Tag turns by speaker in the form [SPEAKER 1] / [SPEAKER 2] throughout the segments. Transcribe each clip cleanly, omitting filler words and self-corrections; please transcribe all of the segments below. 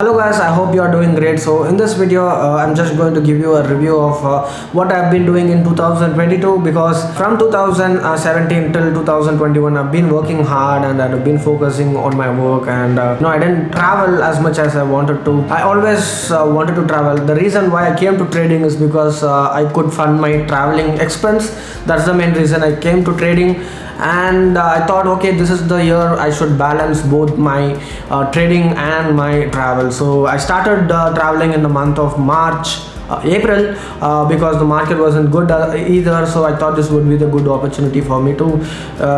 [SPEAKER 1] Hello guys, I hope you are doing great. So in this video, I'm just going to give you a review of what I've been doing in 2022, because from 2017 till 2021 I've been working hard and I've been focusing on my work, and no, I didn't travel as much as I wanted to. I always wanted to travel. The reason why I came to trading is because I could fund my traveling expense. That's the main reason I came to trading. And I thought, okay, this is the year I should balance both my trading and my travel. So I started traveling in the month of March, April, because the market wasn't good either. So I thought this would be the good opportunity for me to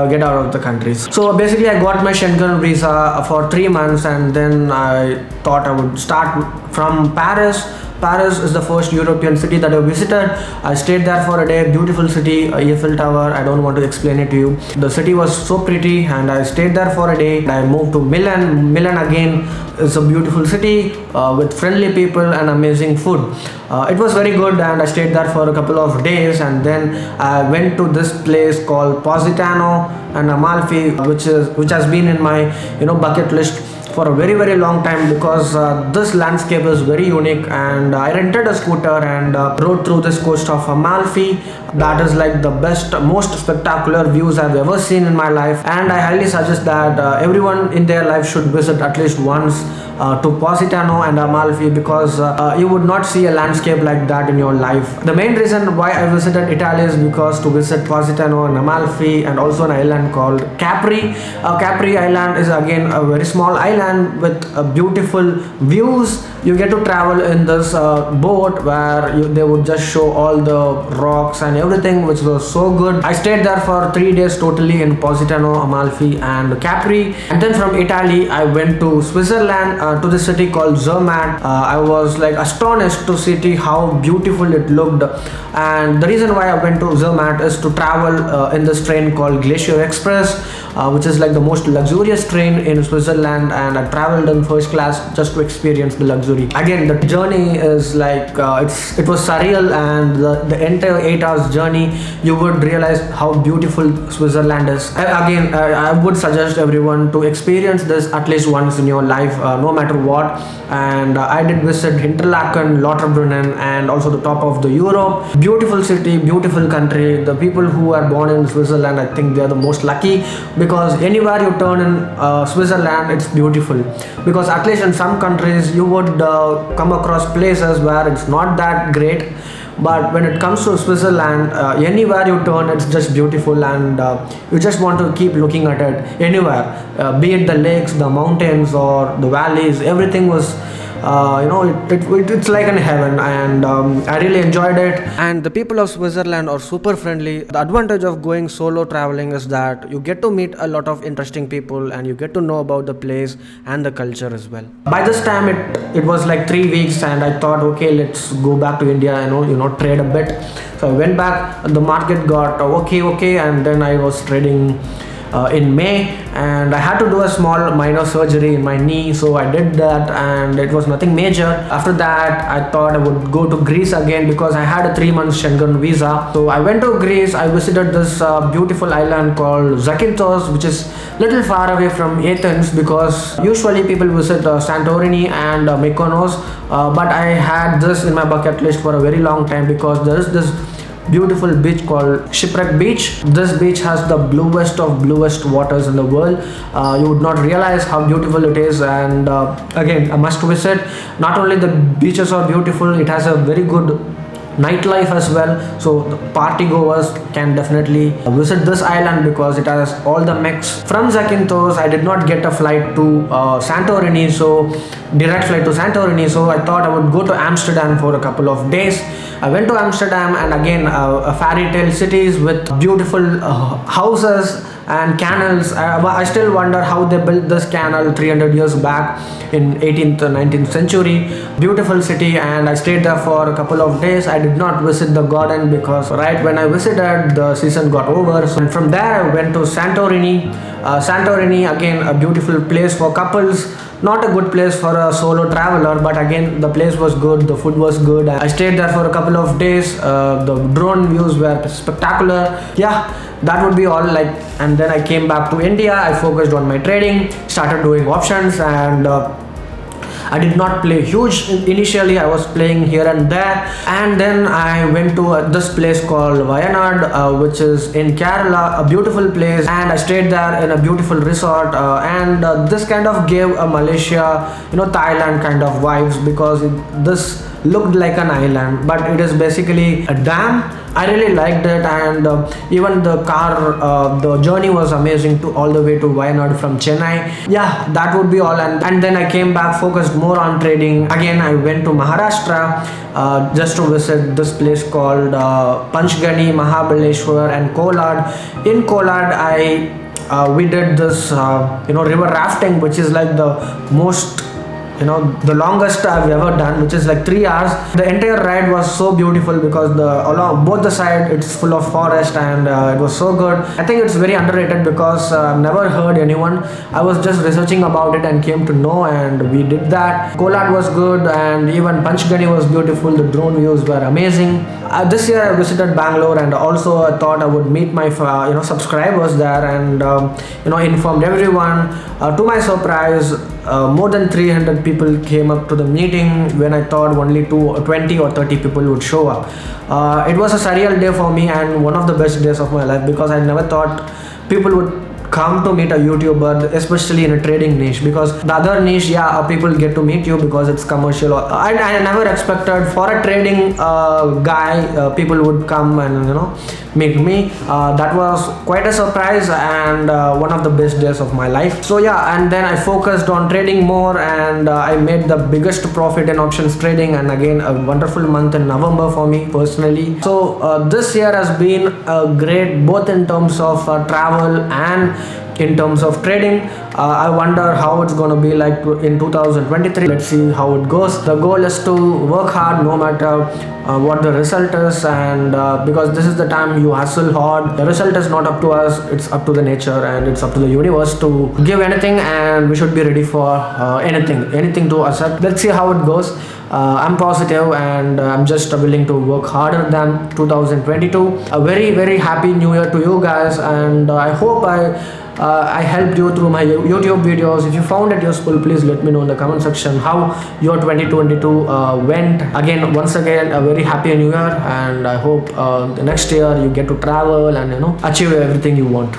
[SPEAKER 1] get out of the countries. So basically I got my Schengen visa for 3 months, and then I thought I would start from Paris. Paris is the first European city that I visited. I stayed there for a day. Beautiful city, Eiffel Tower. I don't want to explain it to you. The city was so pretty, and I stayed there for a day. I moved to Milan. Milan again is a beautiful city with friendly people and amazing food. It was very good, and I stayed there for a couple of days, and then I went to this place called Positano and Amalfi, which has been in my bucket list for a very long time, because this landscape is very unique. And I rented a scooter and rode through this coast of Amalfi. That is like the best, most spectacular views I've ever seen in my life, and I highly suggest that everyone in their life should visit at least once to Positano and Amalfi, because you would not see a landscape like that in your life. The main reason why I visited Italy is because to visit Positano and Amalfi, and also an island called Capri. Capri Island is again a very small island with beautiful views. You get to travel in this boat where they would just show all the rocks and everything, which was so good. I stayed there for 3 days totally in Positano, Amalfi and Capri. And then from Italy I went to Switzerland, to the city called Zermatt. I was like astonished to see how beautiful it looked. And the reason why I went to Zermatt is to travel in this train called Glacier Express, which is like the most luxurious train in Switzerland, and I traveled in first class just to experience the luxury. Again, the journey is like it was surreal, and the entire 8 hours journey you would realize how beautiful Switzerland is. I would suggest everyone to experience this at least once in your life, no matter what. And I did visit Interlaken, Lauterbrunnen, and also the top of the Europe. Beautiful city, beautiful country. The people who are born in Switzerland, I think they are the most lucky, because anywhere you turn in Switzerland, it's beautiful. Because at least in some countries you would come across places where it's not that great, but when it comes to Switzerland, anywhere you turn, it's just beautiful, and you just want to keep looking at it anywhere, be it the lakes, the mountains, or the valleys. Everything was it's like in heaven, and I really enjoyed it. And the people of Switzerland are super friendly. The advantage of going solo traveling is that you get to meet a lot of interesting people, and you get to know about the place and the culture as well. By this time it was like 3 weeks, and I thought, okay, let's go back to India, trade a bit. So I went back. The market got okay, and then I was trading in May, and I had to do a small minor surgery in my knee, so I did that, and it was nothing major. After that I thought I would go to Greece again, because I had a 3 month Schengen visa. So I went to Greece. I visited this beautiful island called Zakynthos, which is little far away from Athens, because usually people visit Santorini and Mykonos, but I had this in my bucket list for a very long time, because there is this beautiful beach called Shipwreck Beach. This beach has the bluest of bluest waters in the world. You would not realize how beautiful it is, and again, a must visit. Not only the beaches are beautiful, it has a very good nightlife as well, so the party goers can definitely visit this island, because it has all the mix. From Zakynthos I did not get a flight to Santorini, so direct flight to Santorini, so I thought I would go to Amsterdam for a couple of days. I went to Amsterdam, and again a fairy tale cities with beautiful houses and canals. I still wonder how they built this canal 300 years back in 18th or 19th century. Beautiful city, and I stayed there for a couple of days. I did not visit the garden, because right when I visited, the season got over. So from there I went to Santorini. Santorini, again a beautiful place for couples. Not a good place for a solo traveler, but again the place was good, the food was good. I stayed there for a couple of days. The drone views were spectacular. Yeah, that would be all. And then I came back to India. I focused on my trading, started doing options, and I did not play huge initially. I was playing here and there, and then I went to this place called Wayanad, which is in Kerala, a beautiful place, and I stayed there in a beautiful resort, and this kind of gave a Malaysia, Thailand kind of vibes, because this looked like an island, but it is basically a dam. I really liked it, and even the the journey was amazing to all the way to Wayanad from Chennai. Yeah, that would be all, and then I came back, focused more on trading. Again, I went to Maharashtra just to visit this place called Panchgani, Mahabaleshwar, and Kolad. In Kolad, we did this river rafting, which is like the most the longest I've ever done, which is like 3 hours. The entire ride was so beautiful because along both the side it's full of forest, and it was so good. I think it's very underrated because I've never heard anyone. I was just researching about it and came to know, and we did that. Kolad was good, and even Panchgani was beautiful. The drone views were amazing. This year I visited Bangalore, and also I thought I would meet my subscribers there, and informed everyone. To my surprise, more than 300 people came up to the meeting when I thought only 20 or 30 people would show up. It was a surreal day for me, and one of the best days of my life, because I never thought people would come to meet a YouTuber, especially in a trading niche, because the other niche, people get to meet you because it's commercial. I never expected for a trading guy, people would come and meet me. That was quite a surprise, and one of the best days of my life. So and then I focused on trading more, and I made the biggest profit in options trading, and again a wonderful month in November for me personally. So this year has been great, both in terms of travel and in terms of trading. I wonder how it's going to be like in 2023. Let's see how it goes. The goal is to work hard no matter what the result is, and because this is the time you hustle hard. The result is not up to us, it's up to the nature, and it's up to the universe to give anything, and we should be ready for anything to accept. Let's see how it goes. I'm positive, and I'm just willing to work harder than 2022. A very, very happy new year to you guys, and I hope I helped you through my YouTube videos. If you found it useful, please let me know in the comment section how your 2022 went. Once again, a very happy new year, and I hope the next year you get to travel and achieve everything you want.